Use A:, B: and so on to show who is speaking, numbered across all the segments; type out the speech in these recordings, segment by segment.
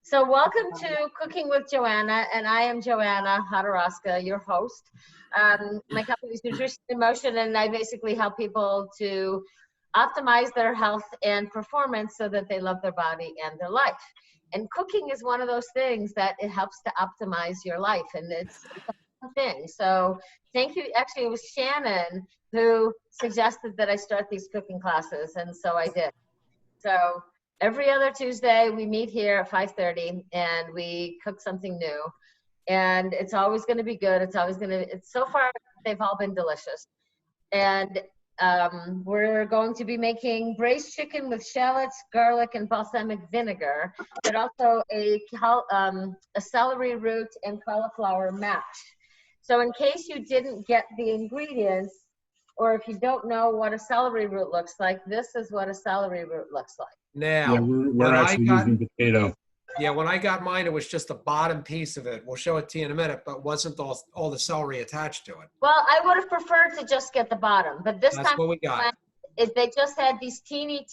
A: So welcome to Cooking with Joanna, and I am Joanna Hodorowska, your host. My company is Nutrition in Motion, and I basically help people to optimize their health and performance so that they love their body and their life. And cooking is one of those things that it helps to optimize your life, and it's a fun thing. So thank you. Actually, it was Shannon who suggested that I start these cooking classes, and so I did. So every other Tuesday, we meet here at 5:30 and we cook something new. And it's always going to be good. It's always going to, so far, they've all been delicious. And we're going to be making braised chicken with shallots, garlic, and balsamic vinegar, but also a celery root and cauliflower mash. So in case you didn't get the ingredients, or if you don't know what a celery root looks like, this is what a celery root looks like.
B: Now,
C: yeah, we're actually using potato.
B: Yeah, when I got mine, it was just the bottom piece of it. We'll show it to you in a minute, but wasn't all the celery attached to it.
A: Well, I would have preferred to just get the bottom, but this
B: That's
A: time
B: what we got.
A: They just had these teeny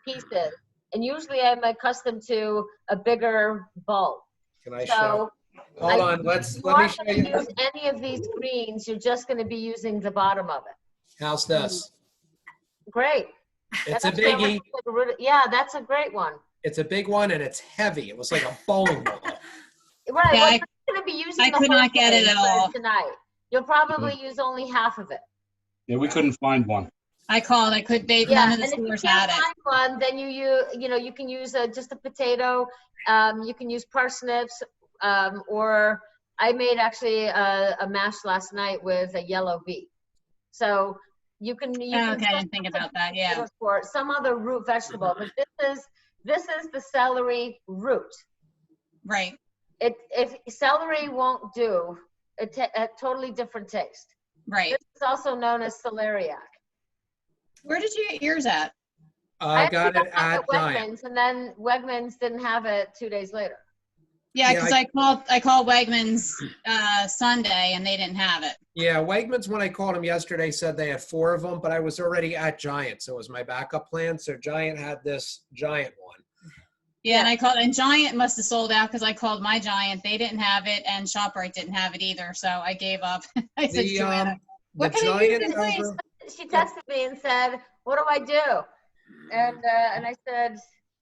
A: pieces, and usually I'm accustomed to a bigger bulk.
B: Can I show? Hold on, let me show you.
A: Use any of these greens, you're just going to be using the bottom of it.
B: How's this?
A: Great.
B: It's a biggie.
A: Yeah, that's a great one.
B: It's a big one, and it's heavy. It was like a bowling ball.
A: Right.
D: Yeah,
A: well, you're going to be using
D: I could not get it at all
A: tonight. You'll probably use only half of it.
C: Yeah, we couldn't find one.
D: I called. I could. None of the stores had it.
A: If you can't find one, then you can use just a potato. You can use parsnips, or I made actually a mash last night with a yellow beet. So you can.
D: Okay, I didn't think about that. Yeah.
A: For some other root vegetable, but this is the celery root.
D: Right.
A: If celery won't do, a totally different taste.
D: Right.
A: This is also known as celeriac.
D: Where did you get yours at?
B: I got it at
A: Wegmans, and then Wegmans didn't have it 2 days later.
D: Yeah, because I called Wegmans Sunday and they didn't have it.
B: Yeah, Wegmans, when I called them yesterday, said they had 4 of them, but I was already at Giant, so it was my backup plan. So Giant had this Giant one.
D: Yeah, and Giant must have sold out because I called my Giant. They didn't have it, and ShopRite didn't have it either, so I gave up. I said, Joanna, what can I use, please?
A: She texted me and said, "What do I do?" And I said,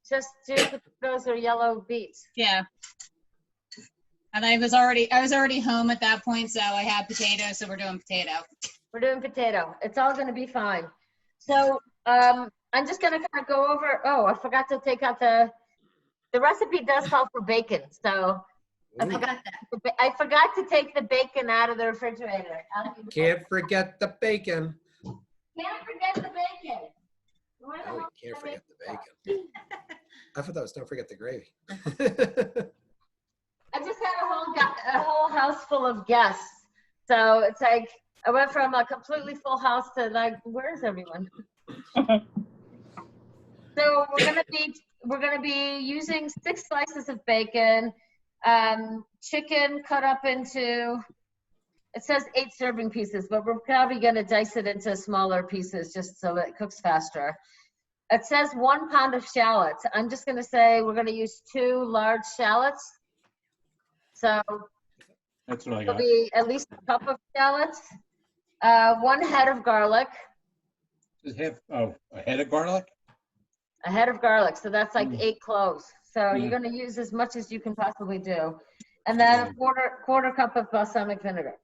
A: "Just do potatoes or yellow beets."
D: Yeah. And I was already home at that point, so I had potatoes, so we're doing potato.
A: We're doing potato. It's all going to be fine. So I'm just going to kind of go over. Oh, I forgot to take out the recipe does call for bacon, so I forgot that. I forgot to take the bacon out of the refrigerator.
B: Can't forget the bacon.
A: Can't forget the bacon.
B: No, you can't forget the bacon. I thought that was don't forget the gravy.
A: I just had a whole house full of guests, so it's like I went from a completely full house to like, where's everyone? So we're gonna be using 6 slices of bacon, chicken cut up into. It says 8 serving pieces, but we're probably gonna dice it into smaller pieces just so it cooks faster. It says 1 pound of shallots. I'm just gonna say we're gonna use 2 large shallots. So
C: That's what I
A: it'll
C: got.
A: be at least a cup of shallots, 1 head of garlic.
C: Does it have a head of garlic?
A: A head of garlic, so that's like 8 cloves. So you're gonna use as much as you can possibly do. And then a quarter cup of balsamic vinegar.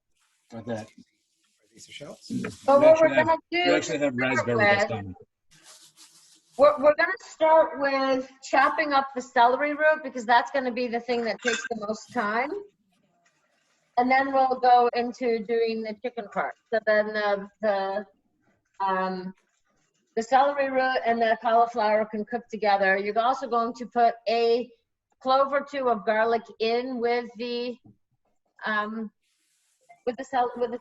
C: Like that.
B: Are these the shells?
A: But what we're gonna do,
C: You actually have raspberry balsamic.
A: we're gonna start with chopping up the celery root because that's gonna be the thing that takes the most time. And then we'll go into doing the chicken part. So then the celery root and the cauliflower can cook together. You're also going to put a clove or 2 of garlic in with the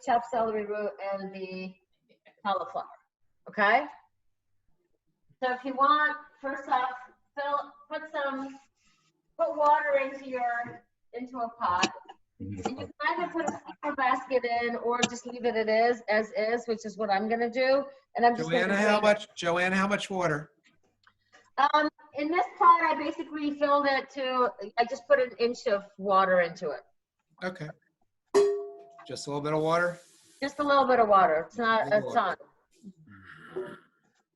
A: chopped celery root and the cauliflower. Okay. So if you want, first off, put water into a pot. And you can either put a steamer basket in or just leave it as is, which is what I'm gonna do. And I'm just
B: Joanna, how much water?
A: In this pot, I basically filled it I just put an inch of water into it.
B: Okay. Just a little bit of water?
A: Just a little bit of water. It's not a ton.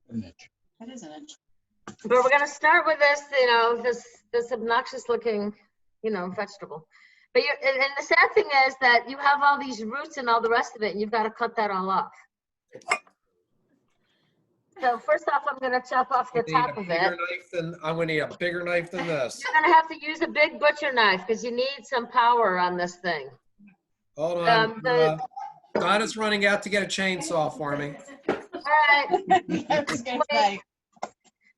C: An inch.
D: That is an inch.
A: But we're gonna start with this, this obnoxious looking, vegetable. But and the sad thing is that you have all these roots and all the rest of it, and you've got to cut that all off. So first off, I'm gonna chop off the top of it.
B: I'm gonna need a bigger knife than this.
A: You're gonna have to use a big butcher knife because you need some power on this thing.
B: Hold on. Donna's running out to get a chainsaw for me.
A: All right.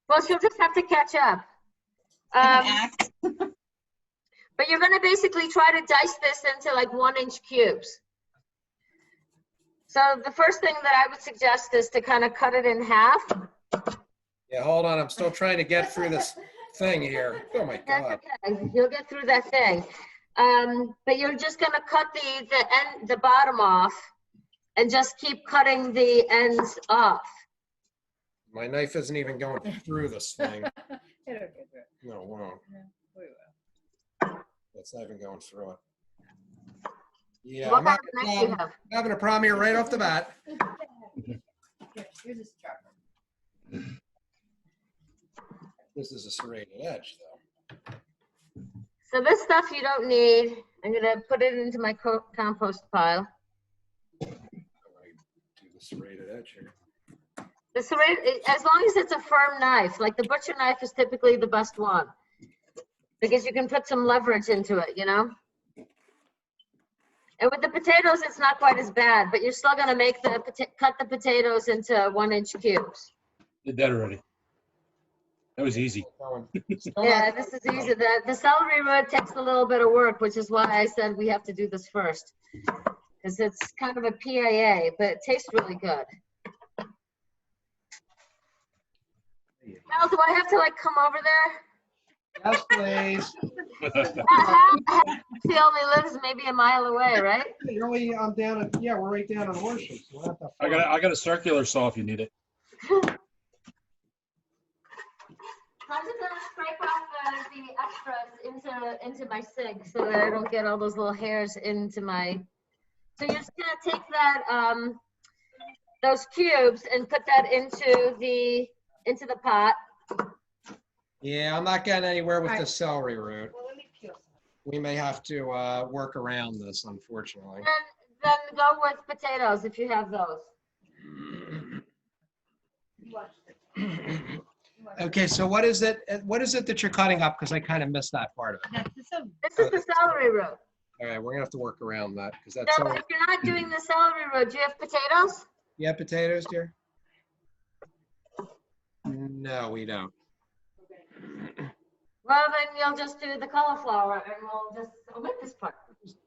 A: Well, she'll just have to catch up. But you're gonna basically try to dice this into like 1-inch cubes. So the first thing that I would suggest is to kind of cut it in half.
B: Yeah, hold on. I'm still trying to get through this thing here. Oh my God.
A: That's okay. You'll get through that thing. But you're just gonna cut the bottom off and just keep cutting the ends off.
B: My knife isn't even going through this thing. No, it won't. It's not even going through it. Yeah,
A: What kind of knife do you have?
B: having a problem here right off the bat.
E: Here's a sharper.
B: This is a serrated edge, though.
A: So this stuff you don't need. I'm gonna put it into my compost pile.
B: I'm gonna do the serrated edge here.
A: The serrated, as long as it's a firm knife, like the butcher knife is typically the best one because you can put some leverage into it, And with the potatoes, it's not quite as bad, but you're still gonna make cut the potatoes into 1-inch cubes.
C: Did that already. That was easy.
A: Yeah, this is easy. The celery root takes a little bit of work, which is why I said we have to do this first. Because it's kind of a PAA, but it tastes really good. Hal, do I have to come over there?
B: Yes, please.
A: He only lives maybe a mile away, right?
B: I'm down at, we're right down on Horsham. So
C: I got a circular saw if you need it.
A: I'm just gonna scrape off the extras into my sink so that I don't get all those little hairs into my. So you're just gonna take that those cubes and put that into the pot.
B: Yeah, I'm not getting anywhere with the celery root.
E: Well, let me peel some.
B: We may have to work around this, unfortunately.
A: And then go with potatoes if you have those.
E: You watch it.
B: Okay, so what is it that you're cutting up? Because I kind of missed that part of it.
A: This is the celery root.
B: All right, we're gonna have to work around that because that's
A: So if you're not doing the celery root, do you have potatoes?
B: You have potatoes, dear? No, we don't.
A: Well, then you'll just do the cauliflower and we'll just omit this part.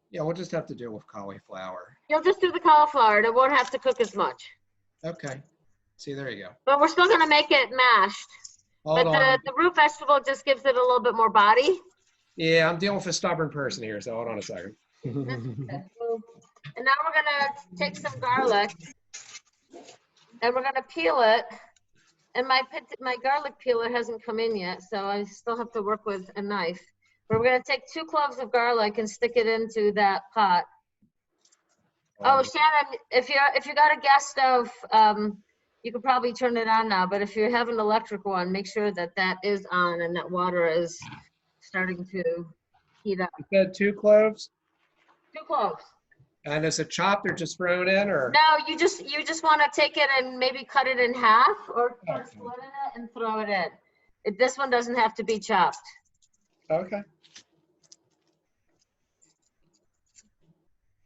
B: Yeah, we'll just have to deal with cauliflower.
A: You'll just do the cauliflower and it won't have to cook as much.
B: Okay. See, there you go.
A: But we're still gonna make it mashed.
B: Hold
A: But
B: on.
A: the root vegetable just gives it a little bit more body.
B: Yeah, I'm dealing with a stubborn person here, so hold on a second.
A: And now we're gonna take some garlic and we're gonna peel it. And my garlic peeler hasn't come in yet, so I still have to work with a knife. But we're gonna take 2 cloves of garlic and stick it into that pot. Oh, Shannon, if you got a gas stove, you could probably turn it on now. But if you have an electric one, make sure that that is on and that water is starting to heat up.
B: You said 2 cloves?
A: 2 cloves.
B: And is it chopped or just thrown in, or?
A: No, you just want to take it and maybe cut it in half or put a split in it and throw it in. This one doesn't have to be chopped.
B: Okay.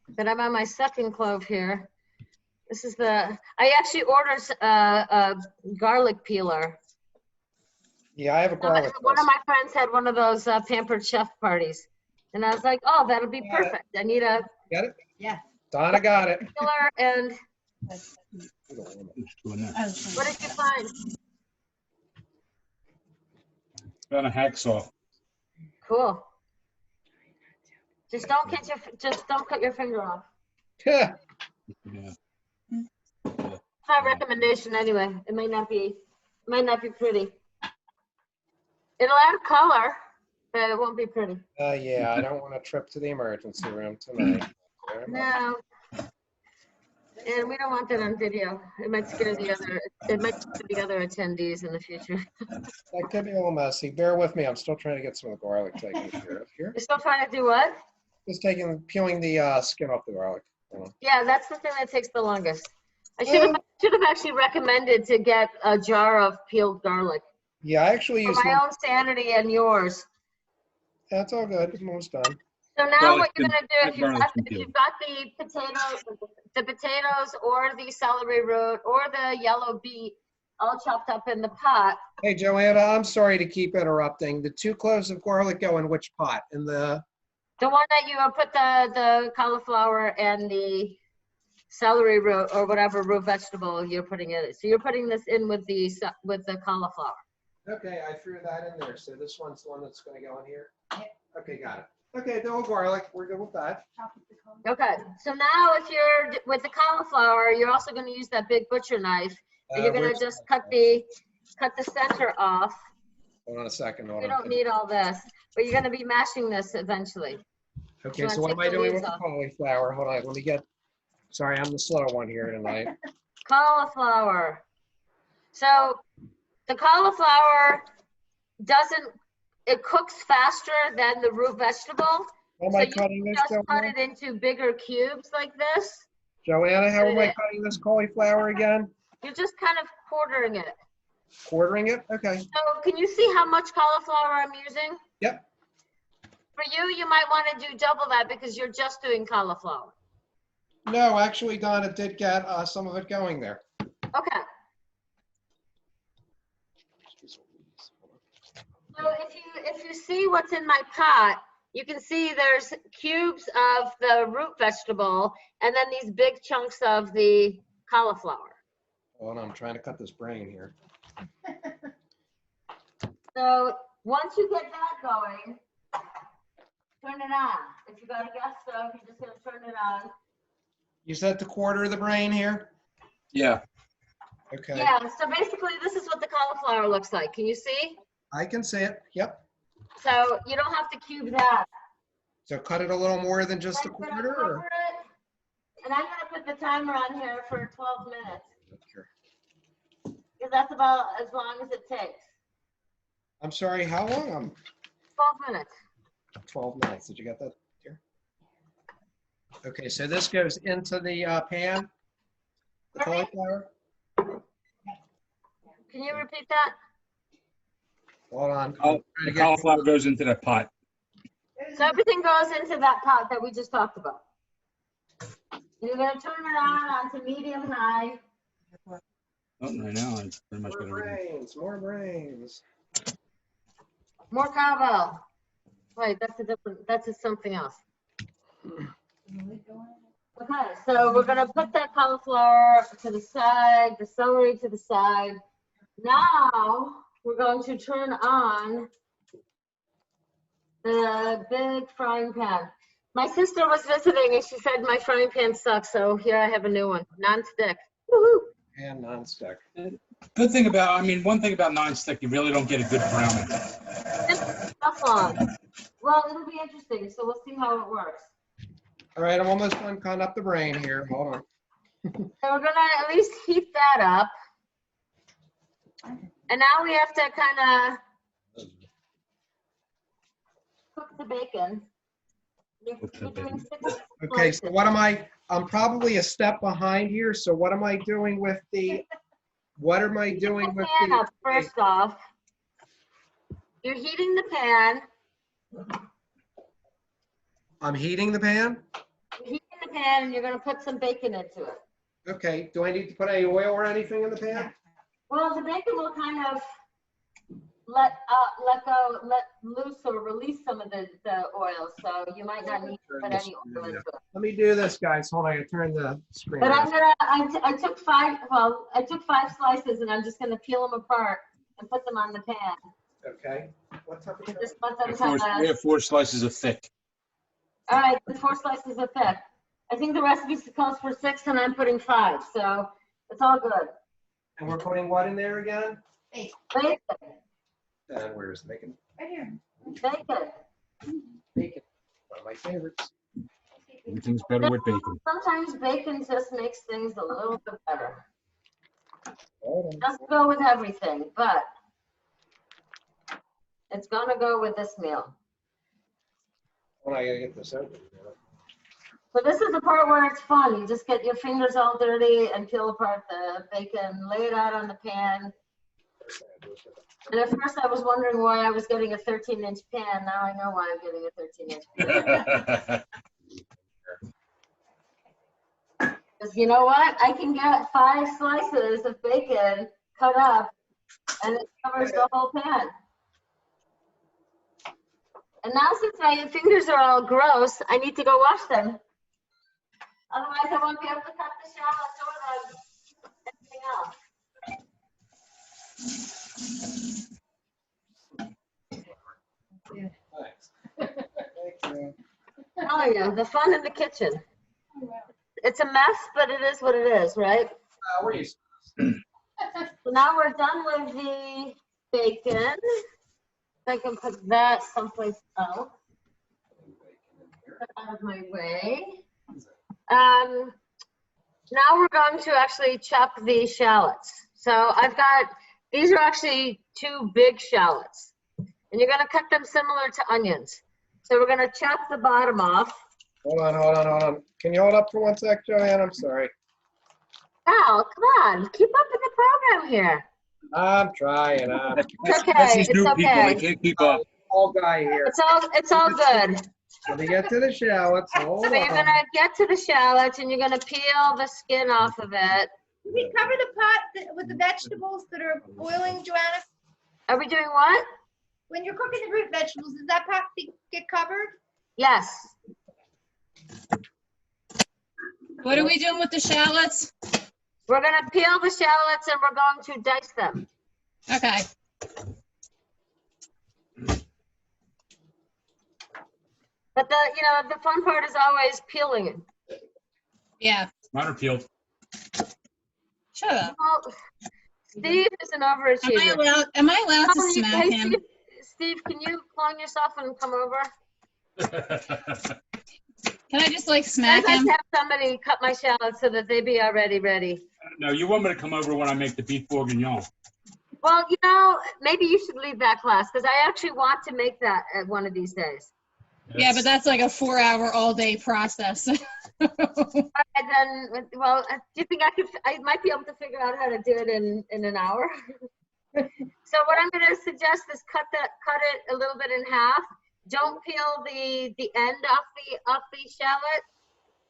A: But I'm on my second clove here. This is I actually ordered a garlic peeler.
B: Yeah, I have a garlic.
A: One of my friends had one of those pampered chef parties. And I was like, oh, that'll be perfect. I need a
B: Got it?
E: Yeah.
B: Donna got it.
A: peeler and
C: There's 2 in there.
A: what did you find?
C: Found a hacksaw.
A: Cool. Just don't cut your finger off.
C: Yeah.
A: It's my recommendation anyway. It might not be pretty. It'll add color, but it won't be pretty.
B: Yeah, I don't want to trip to the emergency room tonight. Very much.
A: No. And we don't want that on video. It might scare the other attendees in the future.
B: That could be a little messy. Bear with me. I'm still trying to get some of the garlic taken care of here.
A: You're still trying to do what?
B: Just peeling the skin off the garlic.
A: Yeah, that's the thing that takes the longest. I should have actually recommended to get a jar of peeled garlic.
B: Yeah, I actually
A: For
B: use
A: my own sanity and yours.
B: That's all good. It's almost done.
A: So now
C: Garlic's
A: what you're
C: been-
A: gonna do, if
C: garlic's been
A: you've got the potatoes or the celery root or the yellow beet all chopped up in the pot.
B: Hey, Joanna, I'm sorry to keep interrupting. The 2 cloves of garlic go in which pot? In the...
A: The one that you put the cauliflower and the celery root or whatever root vegetable you're putting in. So you're putting this in with the cauliflower.
B: Okay, I threw that in there. So this one's the one that's going to go in here? Okay, got it. Okay, the old garlic, we're good with that.
A: Okay, so now if you're with the cauliflower, you're also going to use that big butcher knife, and you're going to just cut the center off.
B: Hold on a second.
A: You don't need all this, but you're going to be mashing this eventually.
B: Okay, so what am I doing with the cauliflower? Hold on, let me get, sorry, I'm the slow one here tonight.
A: Cauliflower. So the cauliflower it cooks faster than the root vegetable.
B: How am
A: So
B: I
A: you
B: cutting this,
A: just cut
B: Joanna?
A: it into bigger cubes like this.
B: Joanna, how am I cutting this cauliflower again?
A: You're just kind of quartering it.
B: Quartering it? Okay.
A: So can you see how much cauliflower I'm using?
B: Yep.
A: For you, you might want to do double that because you're just doing cauliflower.
B: No, actually, Donna did get some of it going there.
A: Okay. So if you see what's in my pot, you can see there's cubes of the root vegetable and then these big chunks of the cauliflower.
B: Hold on, I'm trying to cut this brain here.
A: So once you get that going, turn it on. If you got a gas stove, you're just gonna turn it on.
B: You said to quarter the brain here?
C: Yeah.
B: Okay.
A: Yeah, so basically this is what the cauliflower looks like. Can you see?
B: I can see it. Yep.
A: So you don't have to cube that.
B: So cut it a little more than just a
A: I'm gonna
B: quarter?
A: cover
B: Or?
A: it, and I'm gonna put the timer on here for 12 minutes.
B: Okay.
A: Because that's about as long as it takes.
B: I'm sorry, how long?
A: 12 minutes.
B: 12 minutes. Did you get that here? Okay, so this goes into the pan, the cauliflower.
A: Can you repeat that?
B: Hold on.
C: Oh, the cauliflower goes into that pot.
A: So everything goes into that pot that we just talked about. And you're gonna turn it on to medium high.
C: Oh, right now, it's pretty much
B: More
C: got everything.
B: brains, more brains.
A: More cowbell. Wait, that's something else. Okay, so we're gonna put that cauliflower to the side, the celery to the side. Now, we're going to turn on the big frying pan. My sister was visiting and she said my frying pan sucks, so here I have a new one, non-stick. Woohoo!
B: And non-stick.
C: Good thing about, one thing about non-stick, you really don't get a good browning.
A: Teflon. Well, it'll be interesting, so we'll see how it works.
B: All right, I'm almost done cutting up the brain here. Hold on.
A: So we're gonna at least heat that up. And now we have to kind of cook the bacon. You're doing 6
B: Okay, so what am I'm probably a step behind here. So what am I doing with the,
A: pan up first off. You're heating the pan.
B: I'm heating the pan?
A: You're heating the pan and you're gonna put some bacon into it.
B: Okay, do I need to put any oil or anything in the pan?
A: Well, the bacon will kind of let loose or release some of the oil, so you might not need to put any oil into it.
B: Let me do this, guys. Hold on, I turn the screen
A: But
B: off.
A: I took 5 slices and I'm just gonna peel them apart and put them on the pan.
B: Okay. What temperature?
A: Just let them kind
C: We
A: of,
C: have 4 slices of thick.
A: all right, the 4 slices are thick. I think the recipe calls for 6 and I'm putting 5, so it's all good.
B: And we're putting what in there again?
A: Bacon.
B: And where's bacon?
E: Right here.
A: Bacon.
B: Bacon, one of my favorites.
C: Everything's better with bacon.
A: Sometimes bacon just makes things a little bit better.
B: Hold on.
A: Doesn't go with everything, but it's gonna go with this meal.
B: Well, I gotta get this open.
A: So this is the part where it's fun. You just get your fingers all dirty and peel apart the bacon, lay it out on the pan. And at first I was wondering why I was getting a 13-inch pan. Now I know why I'm getting a 13-inch pan. Because you know what? I can get 5 slices of bacon cut up and it covers the whole pan. And now since my fingers are all gross, I need to go wash them. Otherwise I won't be able to cut the shallots or anything else.
B: Thanks. Thank you.
A: Oh yeah, the fun in the kitchen. It's a mess, but it is what it is, right?
B: Where are you?
A: So now we're done with the bacon. I can put that someplace else. Get out of my way. Now we're going to actually chop the shallots. So I've got, these are actually 2 big shallots. And you're gonna cut them similar to onions. So we're gonna chop the bottom off.
B: Hold on. Can you hold up for 1 sec, Joanne? I'm sorry.
A: Al, come on, keep up with the program here.
B: I'm trying.
A: It's okay,
C: That's these
A: it's
C: new people. They
A: okay.
C: can't keep up.
B: All guy here.
A: It's all good.
B: Let me get to the shallots. Hold
A: So you're
B: on.
A: gonna get to the shallots and you're gonna peel the skin off of it.
E: Did we cover the pot with the vegetables that are boiling, Joanna?
A: Are we doing what?
E: When you're cooking the root vegetables, does that pot get covered?
A: Yes.
D: What are we doing with the shallots?
A: We're gonna peel the shallots and we're going to dice them.
D: Okay.
A: But the fun part is always peeling it.
D: Yeah.
C: Mine are peeled.
D: Shut up.
A: Well, Steve is an overachiever.
D: Am I allowed to
A: Hey,
D: smack him?
A: Steve, can you clone yourself and come over?
D: Can I just like
A: I'd
D: smack
A: like
D: him?
A: to have somebody cut my shallots so that they be already ready.
C: No, you want me to come over when I make the beef bourguignon.
A: Well, maybe you should leave that class because I actually want to make that at one of these days.
D: Yeah, but that's like a 4-hour all-day process.
A: And then, well, do you think I might be able to figure out how to do it in an hour? So what I'm going to suggest is cut it a little bit in half. Don't peel the end off the shallot,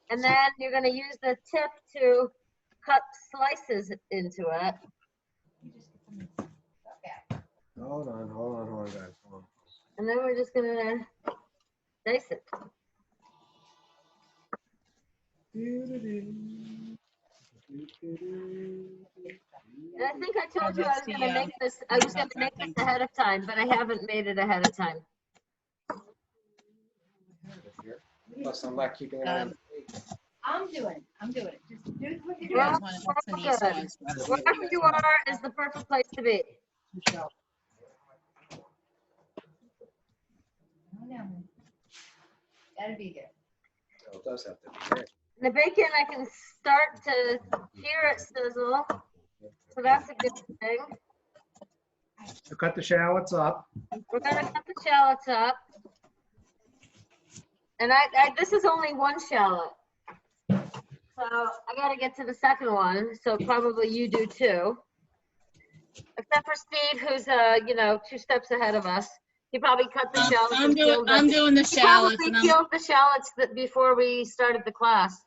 A: and then you're going to use the tip to cut slices into it.
B: Hold on, guys. Hold on.
A: And then we're just going to dice it. And I think I told you I was going to make this. I was going to make this ahead of time, but I haven't made it ahead of time.
B: Plus, I'm not keeping it on.
E: I'm doing it. Just do what you're
A: Well,
E: doing.
A: wherever you are is the perfect place to be.
E: Oh, no. Gotta be good.
B: So it does have to be there.
A: The bacon, I can start to hear it sizzle, so that's a good thing.
B: So cut the shallots up.
A: We're gonna cut the shallots up. And this is only 1 shallot. So I gotta get to the second one, so probably you do too. Except for Steve, who's 2 steps ahead of us. He probably cut the shallots.
D: I'm doing the
A: He
D: shallots.
A: probably peeled the shallots before we started the class.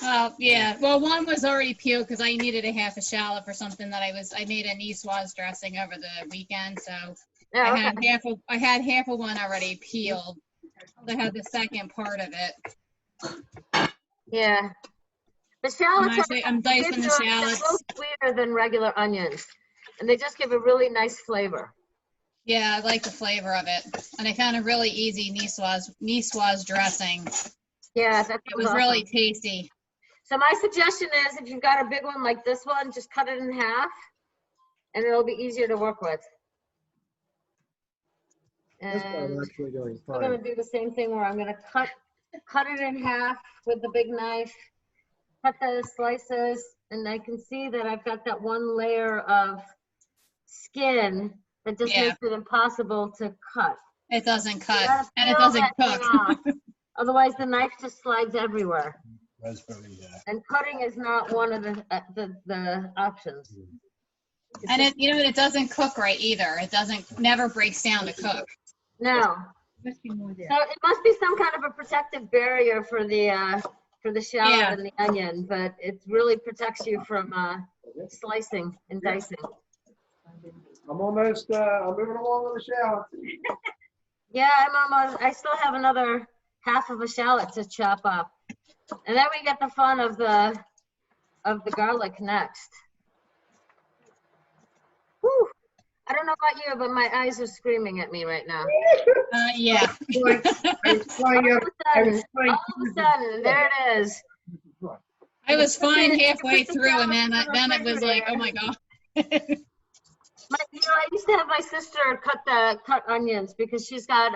D: Oh, yeah. Well, one was already peeled because I needed a half a shallot for something that I made a niçoise dressing over the weekend. So
A: Yeah,
D: I
A: okay.
D: had half of one already peeled. I had the second part of it.
A: Yeah. The shallots
D: I'm dicing the
A: they're
D: shallots.
A: a little sweeter than regular onions. And they just give a really nice flavor.
D: Yeah, I like the flavor of it. And I found a really easy niçoise dressing.
A: Yeah, that
D: It was really tasty.
A: So my suggestion is if you've got a big one like this one, just cut it in half and it'll be easier to work with.
B: This one I'm
A: And
B: actually doing
A: we're gonna
B: fine.
A: do the same thing where I'm gonna cut it in half with the big knife, cut the slices, and I can see that I've got that one layer of skin that just
D: Yeah.
A: makes it impossible to cut.
D: It doesn't cut,
A: You gotta
D: and it
A: peel
D: doesn't
A: that thing off.
D: cook.
A: Otherwise, the knife just slides everywhere.
C: Raspberry,
A: And cutting is not one of the options.
D: And it, you know, it doesn't cook right either. It doesn't, never breaks down to cook.
A: No.
E: Must be more there.
A: So it must be some kind of a protective barrier for the shallot
D: Yeah.
A: and the onion, but it really protects you from slicing and dicing.
B: I'm almost, I'm moving along with the shallot.
A: Yeah, I still have another half of a shallot to chop up. And then we get the fun of the garlic next. Whew. I don't know about you, but my eyes are screaming at me right now.
D: Yeah.
B: I was flying out. I was flying
A: All of a sudden, there it is.
D: I was fine
A: You
D: halfway
A: put the
D: through, and then
A: shallot in the
D: it was like, oh my God.
A: I used to have my sister cut onions because she's got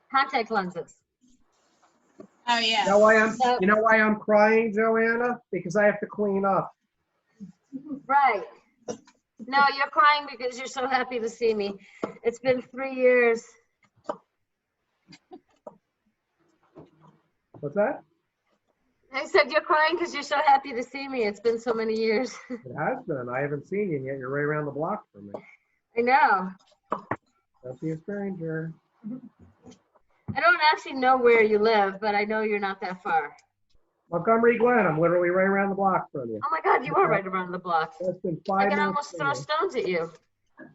A: contact lenses.
D: Oh,
B: You
D: yeah.
B: know why I'm crying, Joanna? Because I have to clean up.
A: Right. No, you're crying because you're so happy to see me. It's been 3 years.
B: What's that?
A: I said you're crying because you're so happy to see me. It's been so many years.
B: It has been. I haven't seen you yet. You're right around the block from me.
A: I know.
B: Don't be a stranger.
A: I don't actually know where you live, but I know you're not that far.
B: Montgomery Glen. I'm literally right around the block from you.
A: Oh my God, you are right around the block.
B: That's been
A: I
B: 5
A: can
B: minutes
A: almost
B: from
A: throw
B: you.
A: stones at you.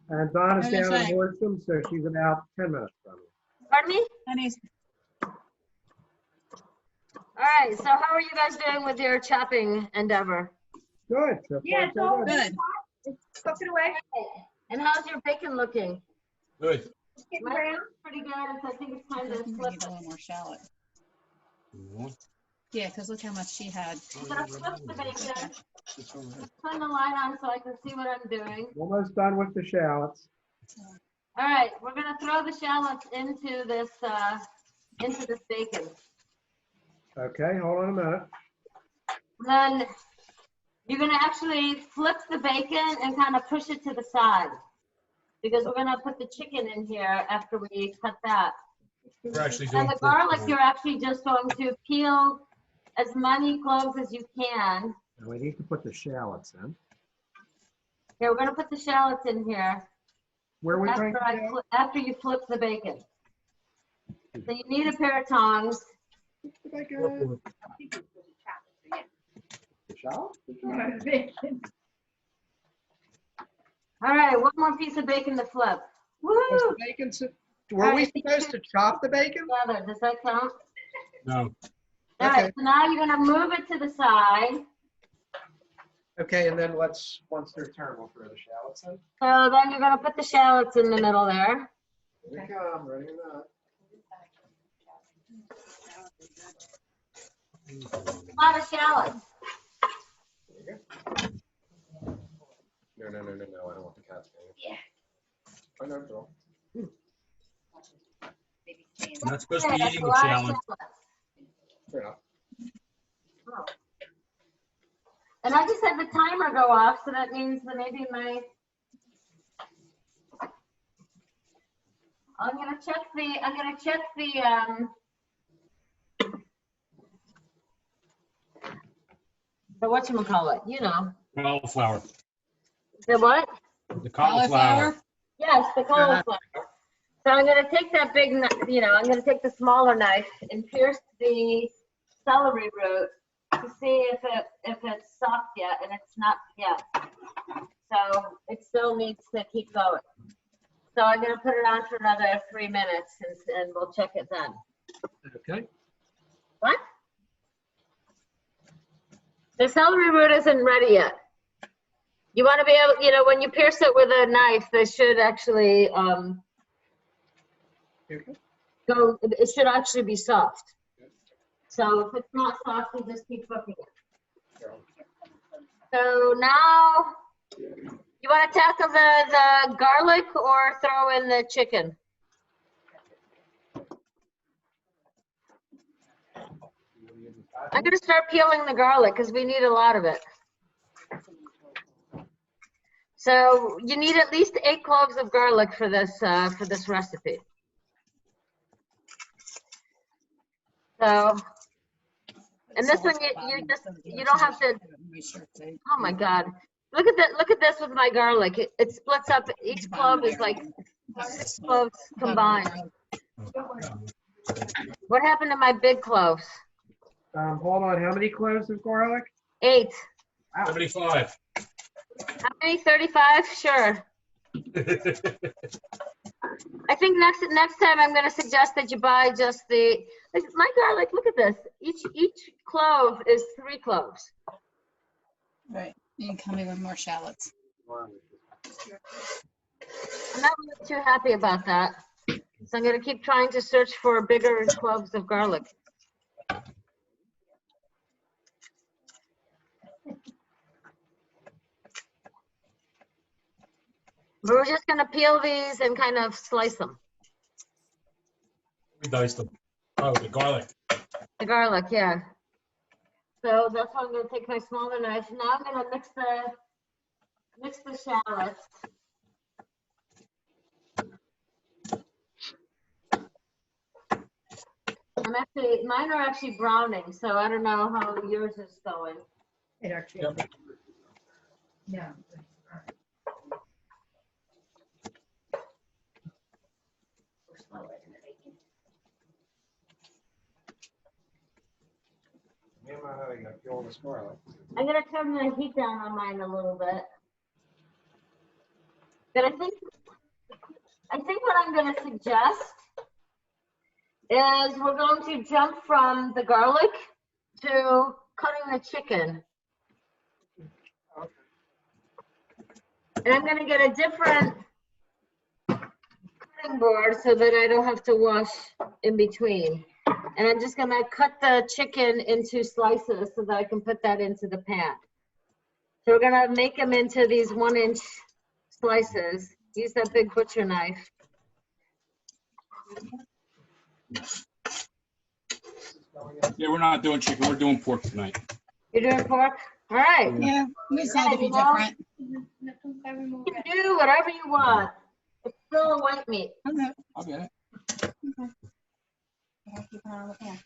B: And Donna's
D: I was
B: down
D: gonna
B: in
D: say.
B: Horsham, so she's about 10 minutes from me.
A: Pardon me?
D: Honey's-
A: All right, so how are you guys doing with your chopping endeavor?
B: Good. So far,
E: Yeah, it's
B: so
E: all
B: good.
D: Good.
E: It's cooking away.
A: And how's your bacon looking?
C: Good.
E: It's getting
A: Mine's
E: brown.
A: pretty good, so I think it's time
D: I
A: to
D: think we
A: flip
D: need a
A: it.
D: little more shallot. Yeah, because look how much she had.
A: I'm gonna flip the bacon. Turn the light on so I can see what I'm doing.
B: Almost done with the shallots.
A: All right, we're gonna throw the shallots into this bacon.
B: Okay, hold on a minute.
A: Then you're gonna actually flip the bacon and kind of push it to the side because we're gonna put the chicken in here after we cut that.
C: We're actually
A: And
C: doing.
A: the garlic, you're actually just going to peel as many cloves as you can.
B: And we need to put the shallots in.
A: Okay, we're gonna put the shallots in here
B: Where are we going?
A: after you flip the bacon. So you need a pair of tongs.
B: The shallot?
A: All right, one more piece of bacon to flip. Woo!
B: Was the bacon, were we supposed to chop the bacon?
A: Together, does that count?
C: No.
A: All right, so now you're gonna move it to the side.
B: Okay, and then once they're turned, we'll throw the shallots in.
A: So then you're gonna put the shallots in the middle there.
B: Here we come, ready or not.
A: A lot of shallots.
B: There you go. No, I don't want the cats.
E: Yeah.
B: I know, Bill.
C: You're not supposed to
A: Okay,
C: be
A: that's
C: eating
A: a
C: the
A: lot of
C: shallot.
A: shallots.
B: Fair enough.
A: Oh. And I just had the timer go off, so that means that maybe I'm gonna check the whatchamacallit, you know.
C: Cauliflower.
A: The what?
C: The cauliflower.
A: Yes, the cauliflower. So I'm gonna take that big, I'm gonna take the smaller knife and pierce the celery root to see if it's soft yet, and it's not yet. So it still needs to keep going. So I'm gonna put it on for another 3 minutes and we'll check it then.
B: Okay.
A: What? The celery root isn't ready yet. You want to be able, when you pierce it with a knife, they should actually it should actually be soft. So if it's not soft, you just keep cooking it. So now, you want to tackle the garlic or throw in the chicken? I'm gonna start peeling the garlic because we need a lot of it. So you need at least 8 cloves of garlic for this recipe. So, and this one you don't have to. Oh my God! Look at that! Look at this with my garlic. It splits up. Each clove is like 6 cloves combined. What happened to my big cloves?
B: Hold on, how many cloves of garlic?
A: 8.
B: Wow.
C: 75.
A: How many? 35? Sure. I think next time I'm going to suggest that you buy just my garlic. Look at this. Each clove is 3 cloves.
D: Right. You can come in with more shallots.
A: I'm not really too happy about that. So I'm going to keep trying to search for bigger cloves of garlic. But we're just going to peel these and kind of slice them.
C: We diced them. Oh, the garlic.
A: The garlic, yeah. So that's why I'm going to take my smaller knife. Now I'm going to mix the shallots. Mine are actually browning, so I don't know how yours is going.
E: It actually.
C: Yep.
E: Yeah.
A: I'm going to turn the heat down on mine a little bit. But I think what I'm going to suggest is we're going to jump from the garlic to cutting the chicken. And I'm going to get a different cutting board so that I don't have to wash in between. And I'm just going to cut the chicken into slices so that I can put that into the pan. So we're going to make them into these 1-inch slices. Use that big butcher knife.
C: Yeah, we're not doing chicken. We're doing pork tonight.
A: You're doing pork? All right.
D: Yeah, we just had to be different.
A: You can do whatever you want. It's still a white meat.
D: Okay.
C: I'll get it.
D: Okay. Keep it on the pan.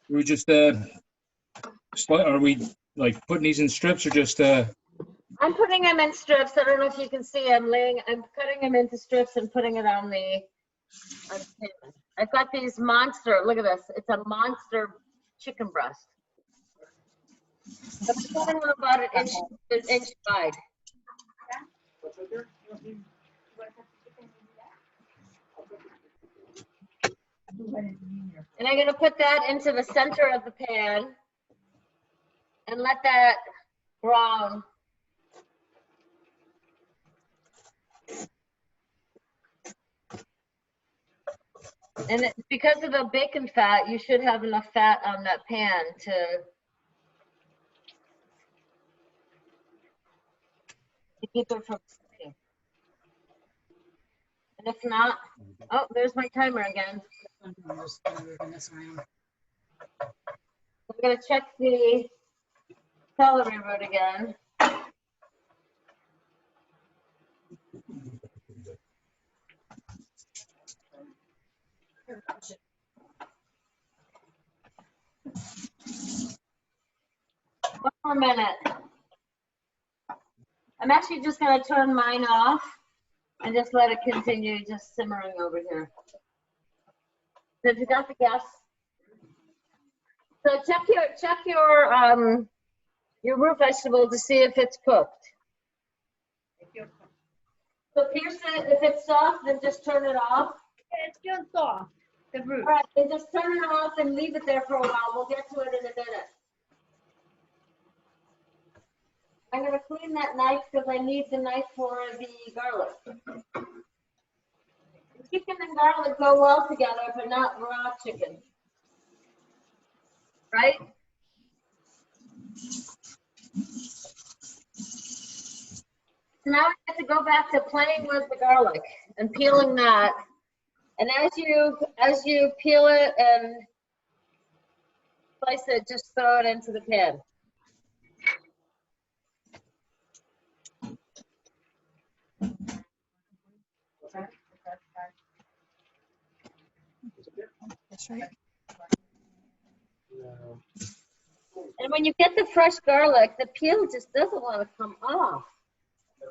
C: We just, are we like putting these in strips or just,
A: I'm putting them in strips. I don't know if you can see. I'm cutting them into strips and putting it on the pan. I've got these monster. Look at this. It's a monster chicken breast. I'm putting them about an inch wide. And I'm going to put that into the center of the pan and let that brown. And because of the bacon fat, you should have enough fat on that pan to keep it from sticking. And if not, oh, there's my timer again. I'm going to check the celery root again. One more minute. I'm actually just going to turn mine off and just let it continue just simmering over here. So if you got the gas, so check your root vegetable to see if it's cooked. So pierce it. If it's soft, then just turn it off.
E: It's still soft, the root.
A: All right, then just turn it off and leave it there for a while. We'll get to it in a minute. I'm going to clean that knife because I need the knife for the garlic. Chicken and garlic go well together, but not raw chicken. Right? So now we have to go back to playing with the garlic and peeling that. And as you peel it and slice it, just throw it into the pan.
D: That's right.
B: No.
A: And when you get the fresh garlic, the peel just doesn't want to come off.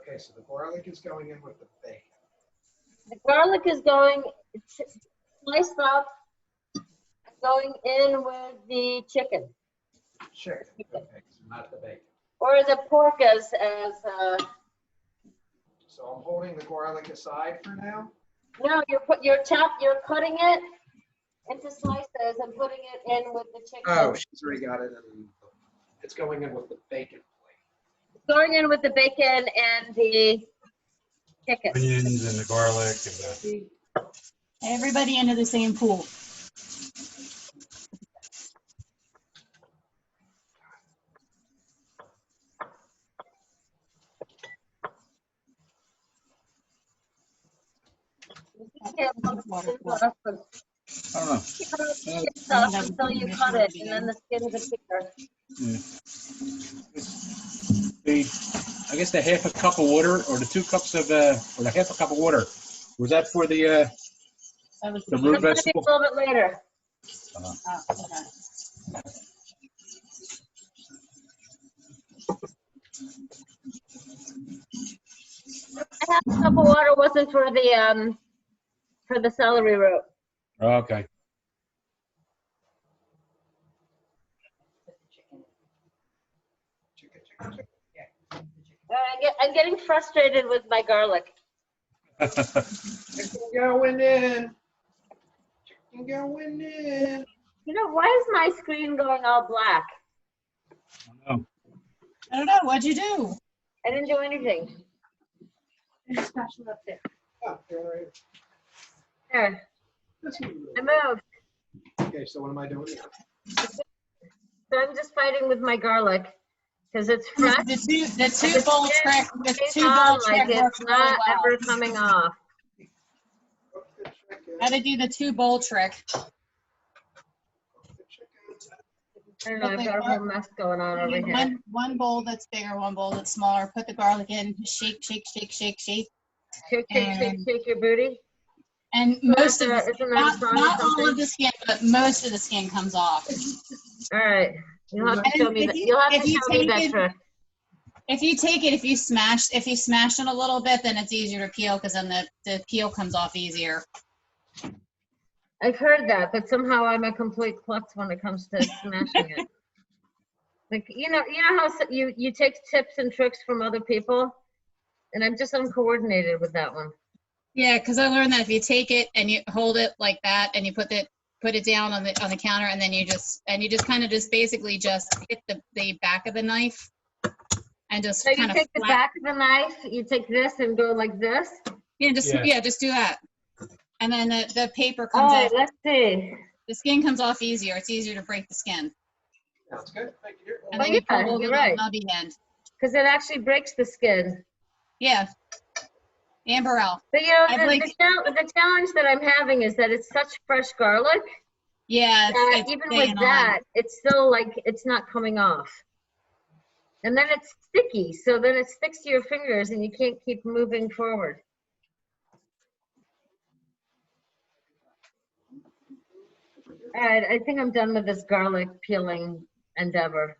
B: Okay, so the garlic is going in with the bacon.
A: The garlic is going, it's sliced up, going in with the chicken.
B: Chicken. Okay, so not the bacon.
A: Or the pork as
B: So I'm holding the garlic aside for now.
A: no, you're cutting it into slices and putting it in with the chicken.
B: Oh, she's already got it in. It's going in with the bacon plate.
A: Going in with the bacon and the chicken.
F: Onions and the garlic and the.
D: Everybody into the same pool.
A: Yeah,
C: I don't know.
A: stuff until you cut it, and then the skin's a thicker.
C: I guess the half a cup of water or the 2 cups of, or the half a cup of water, was that for the
D: That was
C: root
A: It's gonna be a
C: vegetable?
A: little bit later.
D: oh, okay.
A: I have a cup of water wasn't for the celery root.
C: Okay.
B: Chicken.
A: I'm getting frustrated with my garlic.
B: Chicken going in. Chicken going in.
A: You know, why is my screen going all black?
C: Oh,
D: I don't know. What'd you do?
A: I didn't do anything.
E: There's a spatula up there.
B: Oh, you're all right.
A: There,
B: That's what
A: I moved.
B: Okay, so what am I doing now?
A: So I'm just fighting with my garlic because it's fresh.
D: The two bowl trick. The
A: It's
D: two bowl
A: on
D: trick
A: like
D: works
A: it's
D: really
A: not
D: well.
A: ever coming off.
B: Cook the chicken.
D: How to do the 2 bowl trick.
B: Cook the chicken.
A: I don't know, I've got a whole mess going on over here.
D: One bowl that's bigger, one bowl that's smaller. Put the garlic in. Shake, shake, shake, shake, shake.
A: Shake, shake, shake, shake your booty.
D: And most of
A: Isn't that a song or
D: not all
A: something?
D: of the skin, but most of the skin comes off.
A: All right, you'll have to
D: And
A: show me
D: if
A: that.
D: you-
A: You'll have
D: if
A: to
D: you
A: show me
D: take
A: that
D: it-
A: trick.
D: If you take it, if you smash it a little bit, then it's easier to peel because then the peel comes off easier.
A: I've heard that, but somehow I'm a complete klutz when it comes to smashing it. Like, you know how you take tips and tricks from other people, and I'm just uncoordinated with that one.
D: Yeah, because I learned that if you take it and you hold it like that and you put it down on the counter and then you just kind of just basically just hit the back of the knife and just
A: So you
D: kind of
A: take the back of the knife, you take this and go like this.
D: just do that. And then the paper comes
A: Oh,
D: off.
A: let's see.
D: The skin comes off easier. It's easier to break the skin.
B: Sounds good. Thank you.
D: And
A: Oh,
D: then you
A: yeah,
D: pull the
A: you're
D: little
A: right.
D: nubby end.
A: Because it actually breaks the skin.
D: Yeah. Amberelle.
A: But you know,
D: I'd
A: the
D: like-
A: the challenge that I'm having is that it's such fresh garlic
D: Yeah.
A: that
D: it's
A: even
D: staying
A: with
D: on.
A: that, it's still like, it's not coming off. And then it's sticky, so then it sticks to your fingers and you can't keep moving forward. All right, I think I'm done with this garlic peeling endeavor.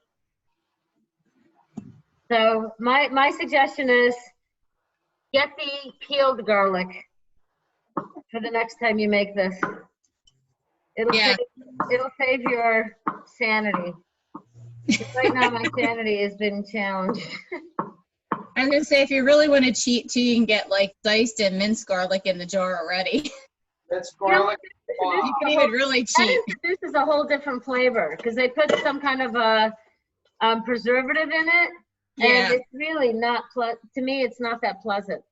A: So my suggestion is get the peeled garlic for the next time you make this. It'll save your sanity. Right now my sanity has been challenged.
D: I was gonna say, if you really want to cheat too, you can get like diced and minced garlic in the jar already.
B: That's garlic.
D: You can even really
A: That
D: cheat.
A: introduces a whole different flavor because they put some kind of a preservative in it,
D: Yeah.
A: and it's really not to me. It's not that pleasant.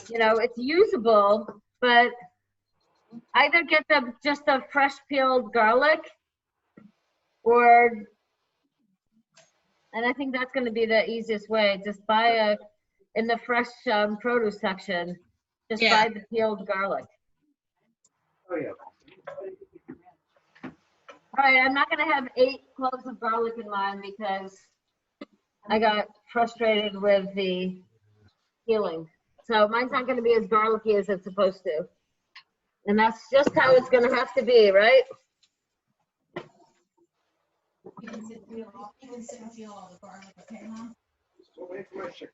A: You know, it's usable, but either get just the fresh peeled garlic, and I think that's going to be the easiest way. Just buy in the fresh produce section. Just
D: Yeah.
A: buy the peeled garlic.
B: Oh, yeah.
A: All right, I'm not gonna have 8 cloves of garlic in mine because I got frustrated with the peeling. So mine's not gonna be as garlicky as it's supposed to. And that's just how it's gonna have to be, right?
D: You can sit and feel all the garlic, okay, Mom?
B: Still waiting for my chicken.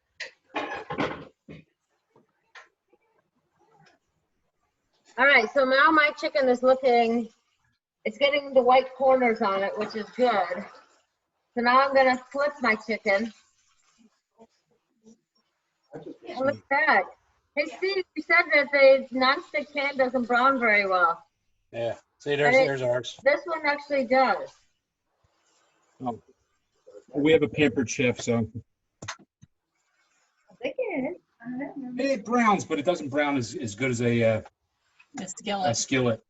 A: All right, so now my chicken is looking, it's getting the white corners on it, which is good. So now I'm gonna flip my chicken. Oh, look at that. Hey, Steve, you said that the nonstick pan doesn't brown very well.
C: Yeah. See, there's ours.
A: This one actually does.
C: We have a pampered chef, so
E: They can. I don't know.
C: it browns, but it doesn't brown as good as a
D: The skillet.
C: skillet.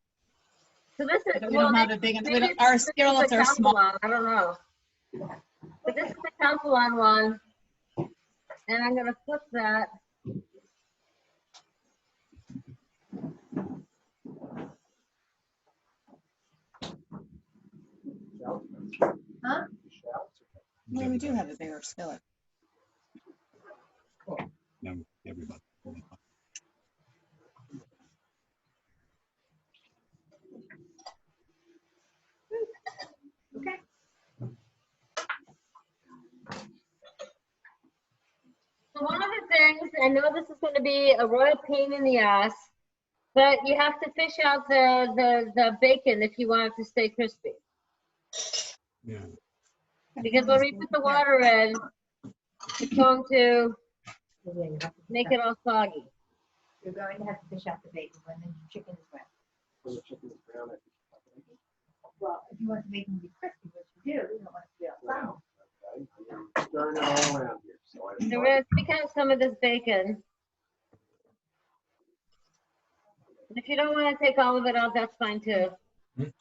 A: So this is,
D: We don't have a big, our skillets are small.
A: I don't know. But this is the Calphalon one. And I'm gonna flip that.
E: Huh?
D: Well, we do have a bigger skillet.
C: No, everybody.
E: Okay.
A: So one of the things, I know this is gonna be a royal pain in the ass, but you have to fish out the bacon if you want it to stay crispy.
C: Yeah.
A: Because when we put the water in, it's going to make it all soggy.
E: You're going to have to fish out the bacon when the chicken is wet.
B: When the chicken is brown, I think.
E: Well, if you want the bacon to be crispy, which you do, you don't want it to be all sour.
B: Okay, I'm stirring it all around here, so I.
A: So we're gonna take out some of this bacon. If you don't want to take all of it out, that's fine too. But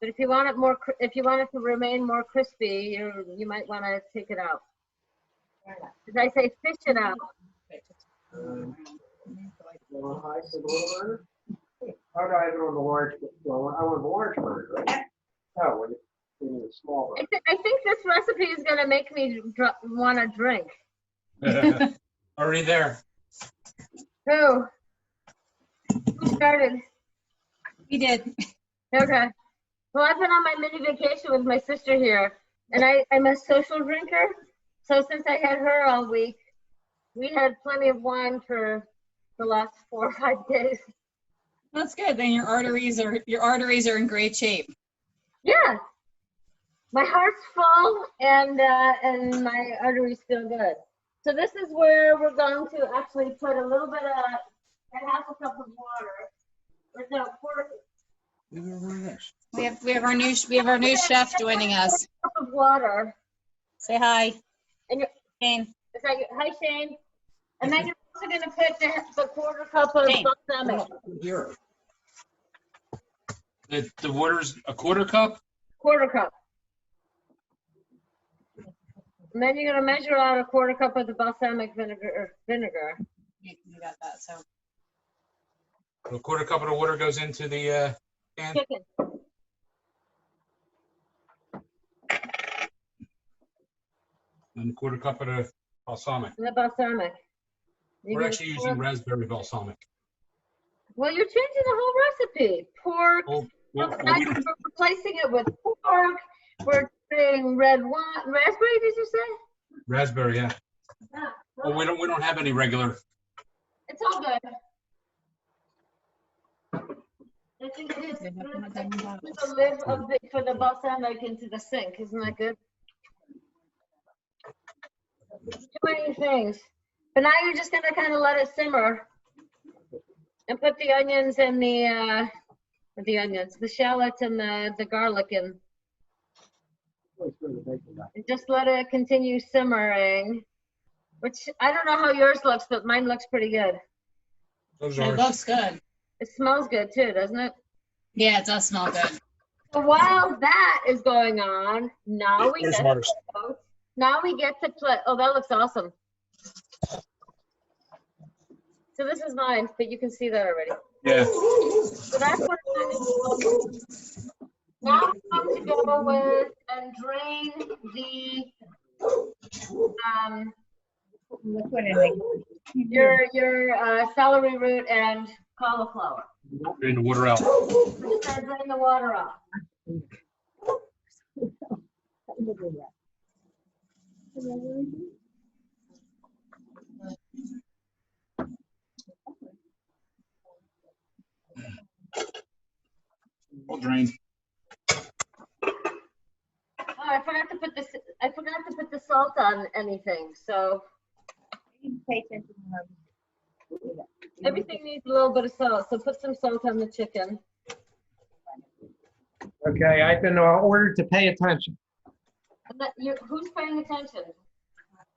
A: if you want it more, if you want it to remain more crispy, you might want to take it out. As I say, fish it out.
B: Well, high to the little burner? How do I have it on the large? Well, I want the large burner, right? Oh, when you need a small burner.
A: I think this recipe is gonna make me want to drink.
C: Already there.
A: Who? Who started?
D: We did.
A: Okay. Well, I've been on my mini vacation with my sister here, and I'm a social drinker. So since I had her all week, we had plenty of wine for the last 4 or 5 days.
D: That's good. Then your arteries are in great shape.
A: Yeah. My heart's full and my arteries feel good. So this is where we're going to actually put a little bit of, half a cup of water. Or no, quarter
D: We have our new chef joining us.
A: cup of water.
D: Say hi.
A: And you're,
D: Shane.
A: is that, hi Shane. And then you're also gonna put the quarter cup of
D: Shane.
A: balsamic.
C: Here. The water's a quarter cup?
A: Quarter cup. And then you're gonna measure out a quarter cup of the balsamic vinegar.
D: You got that. So
C: A quarter cup of the water goes into the pan?
A: Chicken.
C: And a quarter cup of the balsamic.
A: And the balsamic. You're
C: We're
A: gonna
C: actually
A: pour-
C: using raspberry balsamic.
A: Well, you're changing the whole recipe. Pork.
C: Oh, well,
A: We're replacing it with pork. We're doing red wine. Raspberry, did you say?
C: raspberry, yeah.
A: Yeah.
C: Well, we don't have any regular.
A: It's all good. I think it is. Put the lid of the, for the balsamic into the sink. Isn't that good? Too many things. But now you're just gonna kind of let it simmer and put the onions and the shallots and the garlic in. And just let it continue simmering. Which I don't know how yours looks, but mine looks pretty good.
C: Those
D: it
C: are
D: looks good.
A: It smells good too, doesn't it?
D: Yeah, it does smell good.
A: So while that is going on, now we
C: There's
A: get
C: Mars.
A: now we get to play. Oh, that looks awesome. So this is mine, but you can see that already.
C: Yeah.
A: So that's what Now I'm going to go with and drain the
E: Liquid in it.
A: your celery root and cauliflower.
C: Drain the water out.
A: Just gonna drain the water out.
C: All drained.
A: Oh, I forgot to put this. I forgot to put the salt on anything. So
E: Pay attention to
A: everything needs a little bit of salt. So put some salt on the chicken.
B: Okay, I've been ordered to pay attention.
A: And who's paying attention?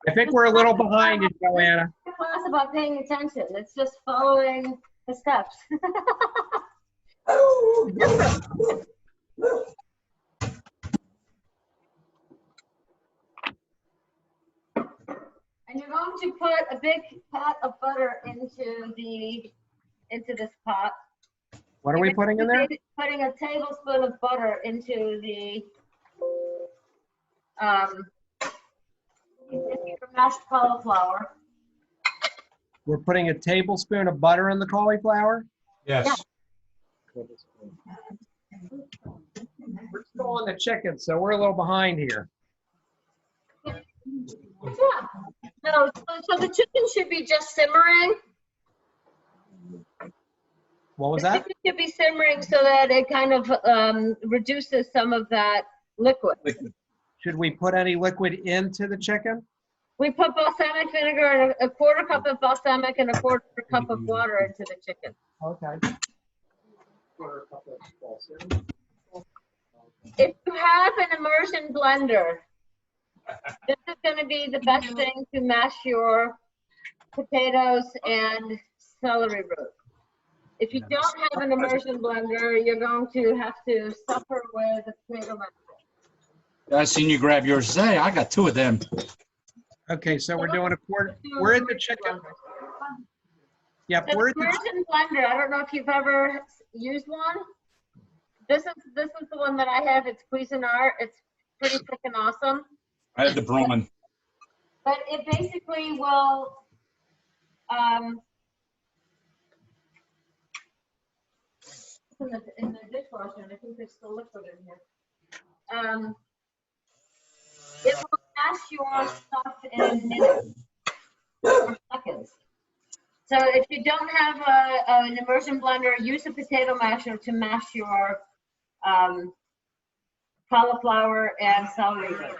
B: I think we're a little behind you, Joanna.
A: It's a class about paying attention. It's just following the steps. And you're going to put a big pot of butter into this pot.
B: What are we putting in there?
A: Putting a tablespoon of butter into the mashed cauliflower.
B: We're putting a tablespoon of butter in the cauliflower?
F: Yes.
B: We're still on the chicken, so we're a little behind here.
A: Yeah. No, so the chicken should be just simmering.
B: What was
A: The
B: that?
A: chicken should be simmering so that it kind of reduces some of that liquid.
B: Should we put any liquid into the chicken?
A: We put balsamic vinegar and a quarter cup of balsamic and a quarter cup of water into the chicken.
B: Okay.
A: If you have an immersion blender, this is going to be the best thing to mash your potatoes and celery root. If you don't have an immersion blender, you're going to have to suffer with a tomato masher.
C: I seen you grab yours. Say, I got 2 of them.
B: Okay, so we're doing a quarter. We're in the chicken. Yep,
A: The
B: we're in the
A: immersion blender, I don't know if you've ever used one. This is the one that I have. It's Cuisinart. It's pretty freaking awesome.
C: I had the Braun.
A: But it basically will in the dishwasher, and I think there's still liquid in here. It will mash your stuff in minutes or seconds. So if you don't have an immersion blender, use a potato masher to mash your cauliflower and celery root.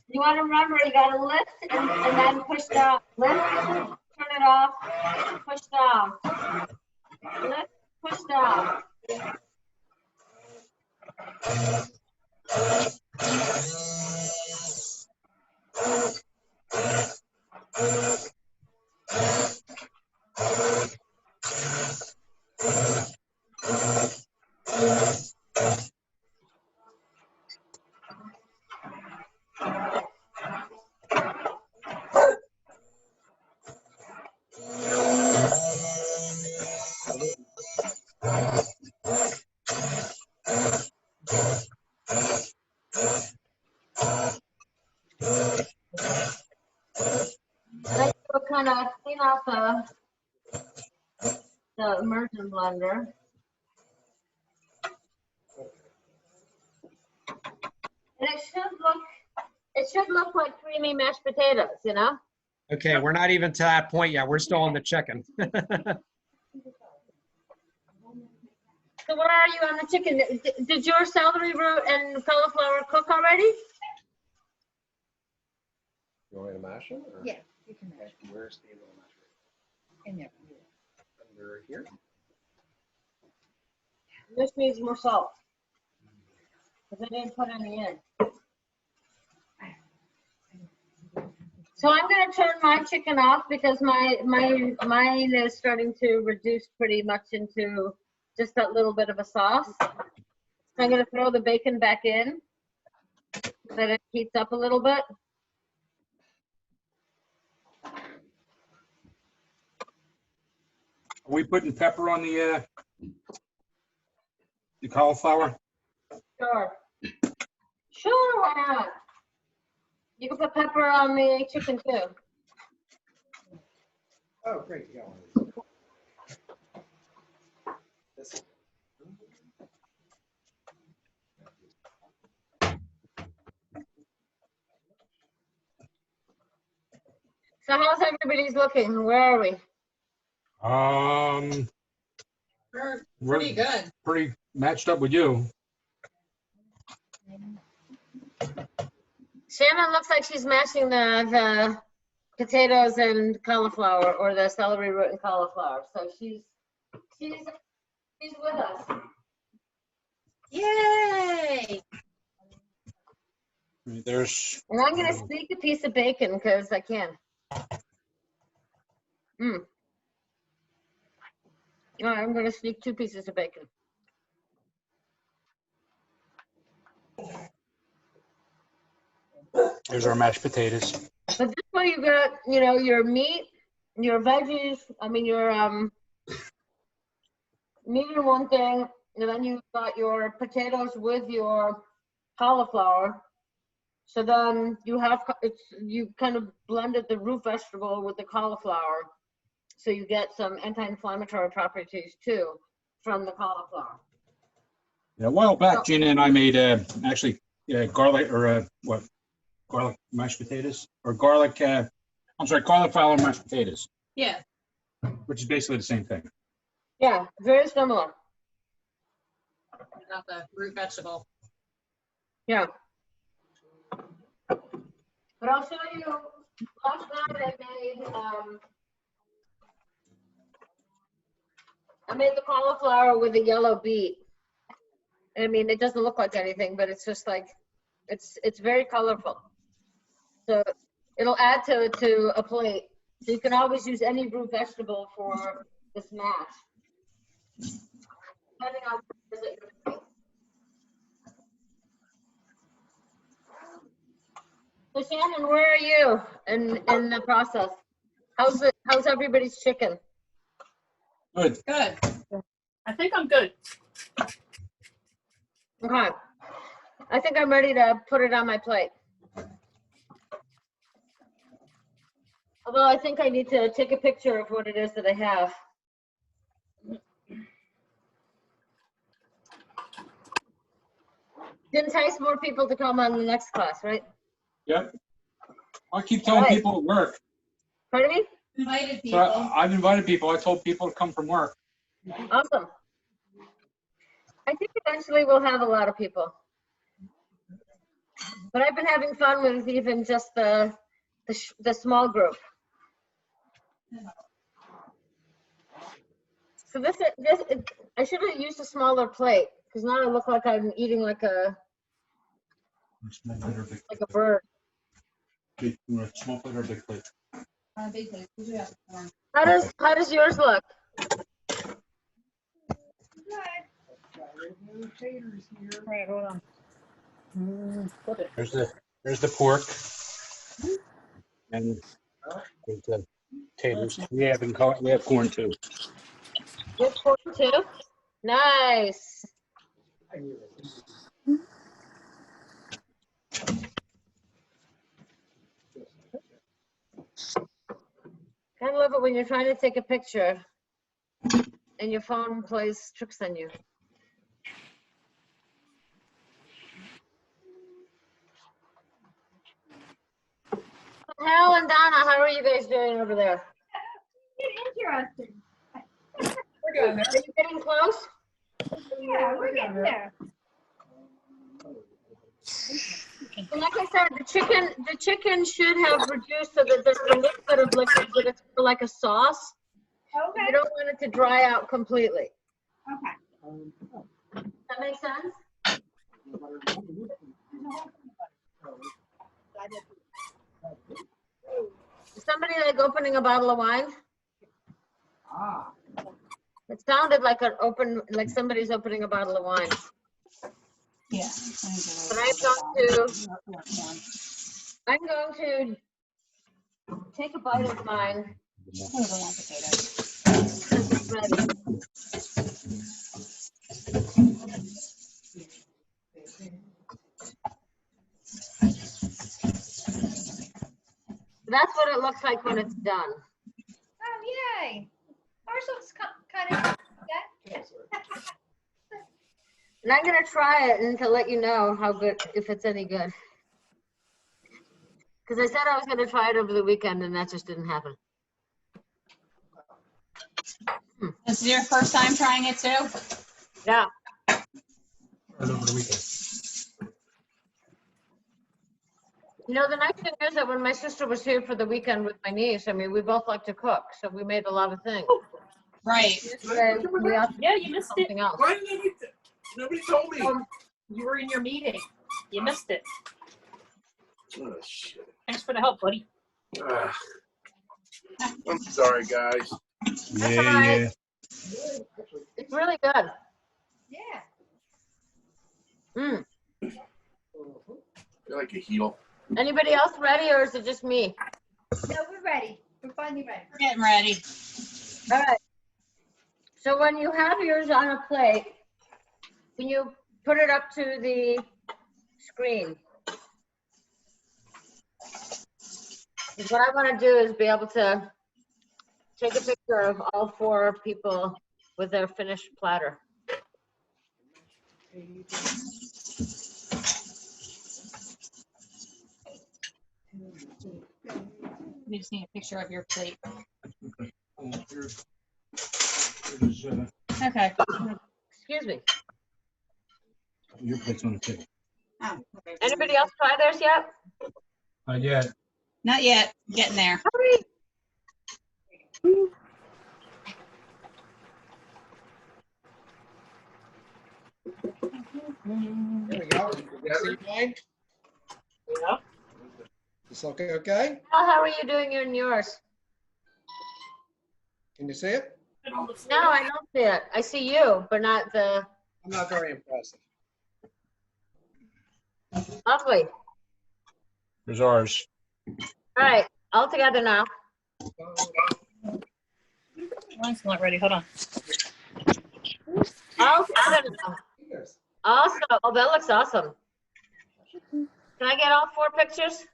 A: You want to remember, you got to lift and then push down. Lift, turn it off, push down. Lift, push down. Then we'll kind of clean out the immersion blender. And it should look like creamy mashed potatoes, you know?
B: Okay, we're not even to that point yet. We're still on the chicken.
A: So where are you on the chicken? Did your celery root and cauliflower cook already?
B: You want me to mash it? Or?
E: Yeah, you can mash
B: Where's the little masher?
E: in there.
B: Under here?
A: This needs more salt. Because I didn't put any in. So I'm going to turn my chicken off because mine is starting to reduce pretty much into just that little bit of a sauce. I'm going to throw the bacon back in so that it heats up a little bit.
C: we putting pepper on the cauliflower?
A: Sure. Sure, why not? You can put pepper on the chicken too.
B: Oh, great, yeah. This-
A: So how's everybody's looking? Where are we?
D: We're
C: We're
D: pretty good.
C: pretty matched up with you.
A: Shannon looks like she's mashing the potatoes and cauliflower, or the celery root and cauliflower. So she's with us.
D: Yay!
C: There's,
A: And I'm gonna sneak a piece of bacon because I can. All right, I'm gonna sneak 2 pieces of bacon.
C: there's our mashed potatoes.
A: But this way you got, you know, your meat, your veggies, I mean your meat in one thing, and then you've got your potatoes with your cauliflower. So then you have, you kind of blended the root vegetable with the cauliflower. So you get some anti-inflammatory properties too from the cauliflower.
C: Yeah, a while back, Gina and I made actually garlic or garlic mashed potatoes or garlic. I'm sorry, cauliflower mashed potatoes,
D: Yeah.
C: which is basically the same thing.
A: Yeah, very similar.
D: Not the root vegetable.
A: Yeah. But I'll show you, last night I made the cauliflower with a yellow beet. I mean, it doesn't look like anything, but it's just like, it's very colorful. So it'll add to a plate. So you can always use any root vegetable for this mash. Depending on what it is that you're making. So Shannon, where are you in the process? How's everybody's chicken?
C: Good.
D: Good.
E: I think I'm good.
A: Okay. I think I'm ready to put it on my plate. Although I think I need to take a picture of what it is that I have. To entice more people to come on the next class, right?
C: Yep. I keep telling
A: Right.
C: people at work.
A: Pardon me?
D: Invited
C: So
D: people.
C: I've invited people. I told people to come from work.
A: Awesome. I think eventually we'll have a lot of people. But I've been having fun with even just the small group. So this I should have used a smaller plate because now I look like I'm eating like a bird.
C: Small plate or big plate?
D: Big plate. Yeah.
A: How does yours look?
E: Right, hold on.
C: There's the pork. And there's the potatoes. We have corn too.
A: Your pork too? Nice. I love it when you're trying to take a picture and your phone plays tricks on you. Hal and Donna, how are you guys doing over there?
E: Interesting.
D: We're doing
A: Are you getting close?
E: Yeah, we're getting there.
A: So like I said, the chicken should have reduced so that there's a little bit of liquid, but it's like a sauce.
E: Okay.
A: You don't want it to dry out completely.
E: Okay.
A: Does that make sense? Is somebody like opening a bottle of wine? It sounded like like somebody's opening a bottle of wine.
D: Yeah.
A: But I'm going to take a bite of mine. ready. That's what it looks like when it's done.
E: Oh, yay. Ours looks kind of, yeah.
A: And I'm gonna try it and to let you know how good, if it's any good. Because I said I was gonna try it over the weekend and that just didn't happen.
D: This is your first time trying it too?
A: Yeah.
F: Right over the weekend.
A: You know, the nice thing is that when my sister was here for the weekend with my niece, I mean, we both like to cook, so we made a lot of things.
D: Right.
A: Yesterday, we also
G: Yeah, you missed it.
A: something else.
G: Why didn't you? Nobody told me.
A: Um,
G: You were in your meeting. You missed it.
H: Oh, shit.
G: Thanks for the help, buddy.
H: Ah. I'm sorry, guys.
C: Yeah,
A: all right.
C: yeah.
A: It's really good.
E: Yeah.
A: Mm.
H: You're like a heel.
A: Anybody else ready, or is it just me?
E: No, we're ready. We're finally ready.
D: We're getting ready.
A: All right. So when you have yours on a plate, can you put it up to the screen? 'Cause what I want to do is be able to take a picture of all 4 people with their finished platter.
D: We just need a picture of your plate. Okay.
A: Excuse me.
C: Your plate's on the table.
D: Oh, okay.
A: Anybody else try theirs yet?
F: Not yet.
D: Not yet. Getting there.
A: Hurry.
B: There we go. See mine?
G: Yeah.
B: This look okay?
A: How are you doing in yours?
B: Can you see it?
A: No, I don't see it. I see you, but not the
B: I'm not very impressive.
A: lovely.
C: Here's ours.
A: All right, all together now.
G: Mine's not ready. Hold on.
A: All together now. Awesome. Oh, that looks awesome. Can I get all 4 pictures?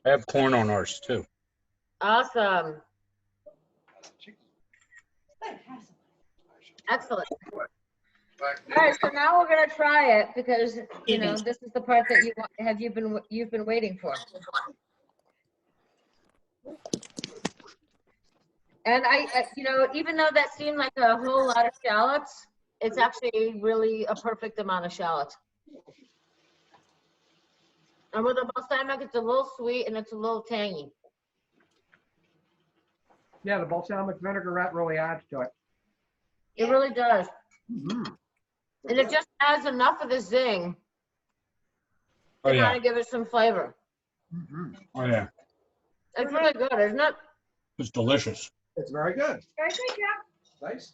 C: I have corn on ours too.
A: Awesome. Excellent. All right, so now we're gonna try it because you know this is the part that you've been waiting for. And I you know, even though that seemed like a whole lot of shallots, it's actually really a perfect amount of shallots. And with the balsamic, it's a little sweet and it's a little tangy.
B: Yeah, the balsamic vinaigrette really adds to it.
A: It really does.
B: Mm-hmm.
A: And it just adds enough of the zing
C: Oh,
A: to
C: yeah.
A: kind of give it some flavor.
B: Mm-hmm.
C: Oh, yeah.
A: It's really good, isn't it?
C: It's delicious.
B: It's very good.
E: Very good, yeah.
B: Nice.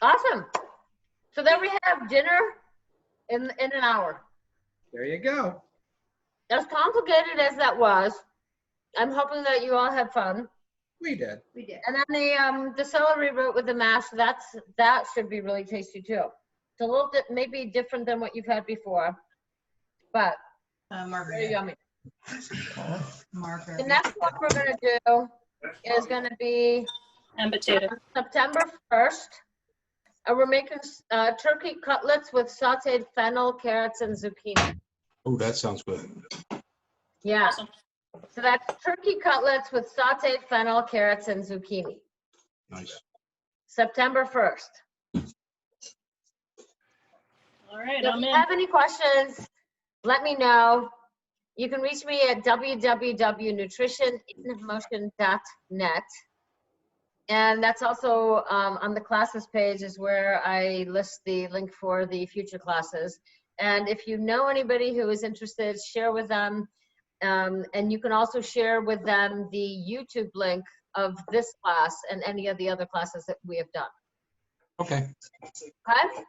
A: Awesome. So then we have dinner in an hour.
B: There you go.
A: As complicated as that was, I'm hoping that you all had fun.
B: We did.
E: We did.
A: And then the celery root with the mash, that should be really tasty too. It's a little bit maybe different than what you've had before, but very yummy. The next one we're gonna do is gonna be
G: And potato.
A: September 1st. And we're making turkey cutlets with sauteed fennel, carrots, and zucchini.
C: Oh, that sounds good.
A: Yeah.
G: Awesome.
A: So that's turkey cutlets with sauteed fennel, carrots, and zucchini.
C: Nice.
A: September 1st.
G: All right,
A: So if
G: I'm
A: you
G: in.
A: have any questions, let me know. You can reach me at www.nutritioninmotion.net. And that's also on the classes page is where I list the link for the future classes. And if you know anybody who is interested, share with them. And you can also share with them the YouTube link of this class and any of the other classes that we have done.
C: Okay.
A: Okay?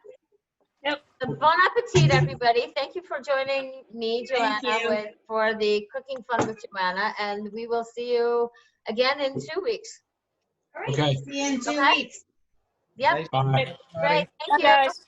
G: Yep.
A: So bon appetit, everybody. Thank you for joining me,
D: Thank
A: Joanna,
D: you.
A: for the Cooking Fun with Joanna. And we will see you again in 2 weeks.
E: All right.
F: Okay.
D: See you in 2
A: Okay.
D: weeks.
A: Yep,
B: Thanks,
F: Bye.
B: everybody.
A: great,
G: Bye,
A: thank you.
G: guys.